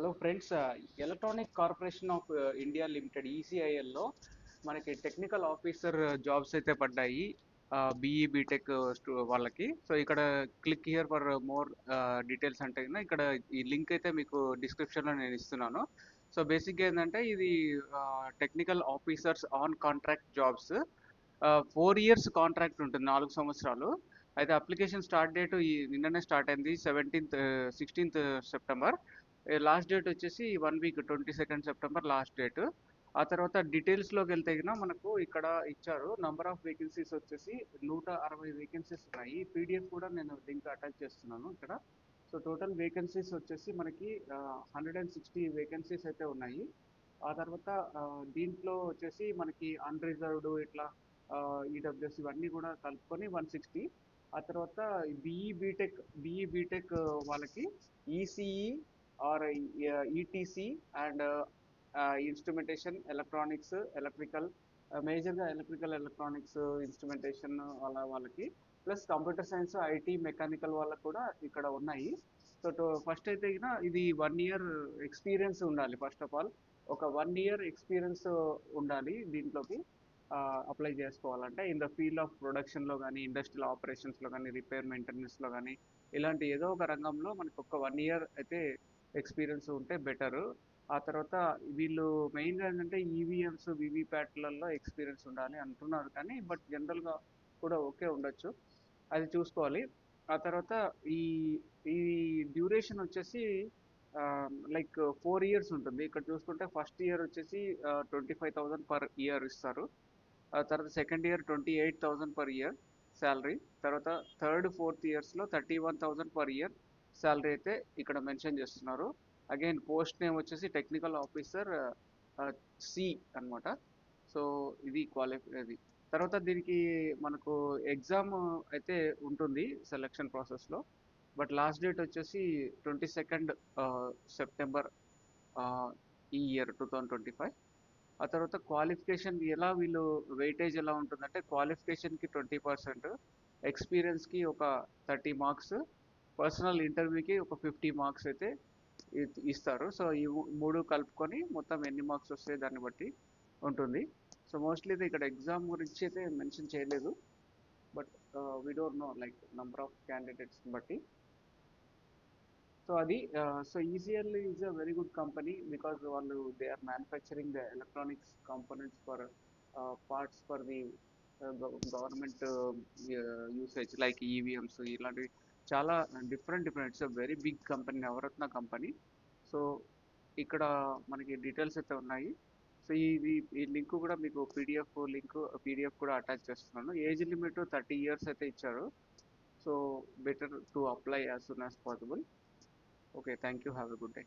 Hello friends, electronic corporation of India limited ఈసీఐఎల్లో మనకి technical officer jobs అయితే పడ్డాయి. బీఈ బీటెక్ వాళ్ళకి. సో ఇక్కడ click here for more details అంటే కన్నా ఇక్కడ ఈ లింక్ అయితే మీకు డిస్క్రిప్షన్లో నేను ఇస్తున్నాను. సో బేసిక్గా ఏంటంటే ఇది technical officers on contract jobs. 4 years contract ఉంటుంది, 4 సంవత్సరాలు. అయితే అప్లికేషన్ స్టార్ట్ డేట్ నిన్ననే స్టార్ట్ అయింది, 16th సెప్టెంబర్. లాస్ట్ డేట్ వచ్చేసి 1 week, 22nd September last date. ఆ తర్వాత డీటెయిల్స్లోకి వెళ్తే గిన మనకు ఇక్కడ ఇచ్చారు. నంబర్ ఆఫ్ వేకెన్సీస్ వచ్చేసి 160 వేకెన్సీస్ ఉన్నాయి. పీడిఎఫ్ కూడా నేను లింక్ అటాచ్ చేస్తున్నాను ఇక్కడ. సో టోటల్ వేకెన్సీస్ వచ్చేసి మనకి 160 వేకెన్సీస్ అయితే ఉన్నాయి. ఆ తర్వాత దీంట్లో వచ్చేసి మనకి అన్రిజర్వ్డ్ ఇట్లా ఈడబ్ల్యూఎస్ ఇవన్నీ కూడా కలుపుకొని 160. ఆ తర్వాత బీఈ బీటెక్ వాళ్ళకి ECE or ETC and instrumentation, electronics, electrical, మేజర్గా ఎలక్ట్రికల్, ఎలక్ట్రానిక్స్, ఇన్స్ట్రుమెంటేషన్ వాళ్ళకి, plus computer science, IT, mechanical వాళ్ళకు కూడా ఇక్కడ ఉన్నాయి. సో ఫస్ట్ అయితే ఇది 1 ఇయర్ ఎక్స్పీరియన్స్ ఉండాలి. ఫస్ట్ ఆఫ్ ఆల్ ఒక 1 ఇయర్ ఎక్స్పీరియన్స్ ఉండాలి దీంట్లోకి అప్లై చేసుకోవాలంటే. ఇన్ ద ఫీల్డ్ ఆఫ్ ప్రొడక్షన్లో కానీ, ఇండస్ట్రియల్ ఆపరేషన్స్లో కానీ, రిపేర్ మెయింటెనెన్స్లో కానీ, ఇలాంటి ఏదో ఒక రంగంలో మనకు ఒక 1 ఇయర్ అయితే ఎక్స్పీరియన్స్ ఉంటే బెటరు. ఆ తర్వాత వీళ్ళు మెయిన్గా ఏంటంటే ఈవీఎంస్, వివిప్యాట్లలో ఎక్స్పీరియన్స్ ఉండాలి అంటున్నారు, కానీ బట్ జనరల్గా కూడా ఓకే ఉండొచ్చు, అది చూసుకోవాలి. ఆ తర్వాత ఈ ఈ డ్యూరేషన్ వచ్చేసి లైక్ 4 ఇయర్స్ ఉంటుంది. ఇక్కడ చూసుకుంటే ఫస్ట్ ఇయర్ వచ్చేసి 25,000 పర్ ఇయర్ ఇస్తారు. ఆ తర్వాత second year 28,000 per year salary. తర్వాత థర్డ్ ఫోర్త్ ఇయర్స్లో 31,000 పర్ ఇయర్ శాలరీ అయితే ఇక్కడ మెన్షన్ చేస్తున్నారు. అగైన్ పోస్ట్ నేమ్ వచ్చేసి టెక్నికల్ ఆఫీసర్ సి అన్నమాట. సో ఇది అది. తర్వాత దీనికి మనకు ఎగ్జామ్ అయితే ఉంటుంది సెలక్షన్ ప్రాసెస్లో. బట్ లాస్ట్ డేట్ వచ్చేసి 22nd సెప్టెంబర్ ఈ ఇయర్ 2025. ఆ తర్వాత క్వాలిఫికేషన్ ఎలా వీళ్ళు వెయిటేజ్ ఎలా ఉంటుందంటే క్వాలిఫికేషన్కి 20%, ఎక్స్పీరియన్స్కి ఒక 30 మార్క్స్, పర్సనల్ ఇంటర్వ్యూకి ఒక 50 మార్క్స్ అయితే ఇస్తారు. సో ఈ మూడు కలుపుకొని మొత్తం ఎన్ని మార్క్స్ వస్తాయి దాన్ని బట్టి ఉంటుంది. సో మోస్ట్లీ ఇక్కడ ఎగ్జామ్ గురించి అయితే మెన్షన్ చేయలేదు, but we don't know like number of candidates బట్టి. సో అది so ECL is a very good company because వాళ్ళు they are manufacturing the electronics components for parts for the government usage like EVMs ఇలాంటివి చాలా different it's a very big company, Navratna company. So ఇక్కడ మనకి details అయితే ఉన్నాయి. So ఈ link కూడా మీకు పీడిఎఫ్ కూడా అటాచ్ చేస్తున్నాను. ఏజ్ లిమిట్ 30 ఇయర్స్ అయితే ఇచ్చారు. So better to apply as soon as possible. Okay, thank you. Have a good day.